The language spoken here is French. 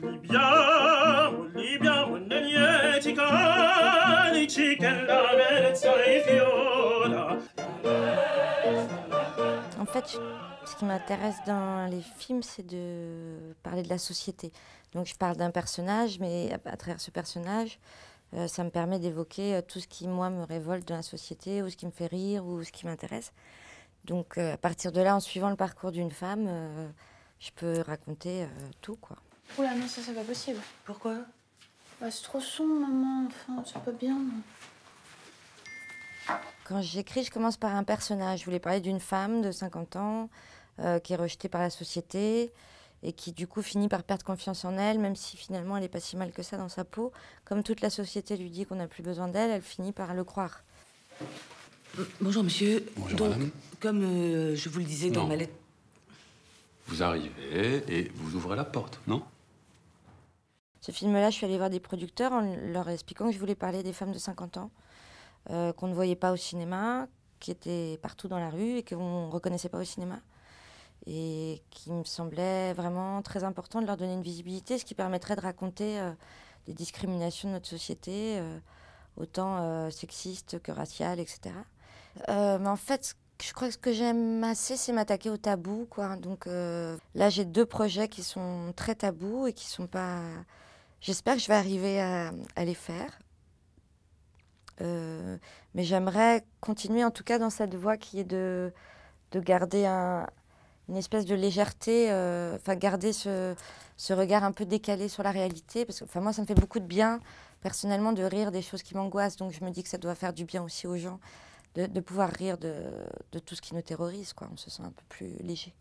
En fait, ce qui m'intéresse dans les films, c'est de parler de la société. Donc je parle d'un personnage, mais à travers ce personnage, ça me permet d'évoquer tout ce qui, moi, me révolte dans la société, ou ce qui me fait rire, ou ce qui m'intéresse. Donc à partir de là, en suivant le parcours d'une femme, je peux raconter tout, quoi. Oula, non, ça, c'est pas possible. Pourquoi? Bah, c'est trop sombre, maman. Enfin, c'est pas bien. Quand j'écris, je commence par un personnage. Je voulais parler d'une femme de 50 ans qui est rejetée par la société et qui, du coup, finit par perdre confiance en elle, même si finalement, elle n'est pas si mal que ça dans sa peau. Comme toute la société lui dit qu'on n'a plus besoin d'elle, elle finit par le croire. Bonjour, monsieur. Bonjour, donc, madame. Comme je vous le disais dans Non. ma lettre... Vous arrivez et vous ouvrez la porte, non? Ce film-là, je suis allée voir des producteurs en leur expliquant que je voulais parler des femmes de 50 ans, qu'on ne voyait pas au cinéma, qui étaient partout dans la rue et qu'on ne reconnaissait pas au cinéma. Et qui me semblait vraiment très important de leur donner une visibilité, ce qui permettrait de raconter les discriminations de notre société, autant sexistes que raciales, etc. Mais en fait, je crois que ce que j'aime assez, c'est m'attaquer au tabou, quoi. Donc là, j'ai 2 projets qui sont très tabous et qui sont pas... J'espère que je vais arriver à les faire. Mais j'aimerais continuer, en tout cas, dans cette voie qui est de garder une espèce de légèreté, enfin garder ce regard un peu décalé sur la réalité. Parce que moi, ça me fait beaucoup de bien, personnellement, de rire des choses qui m'angoissent. Donc je me dis que ça doit faire du bien aussi aux gens de pouvoir rire de tout ce qui nous terrorise, quoi. On se sent un peu plus léger.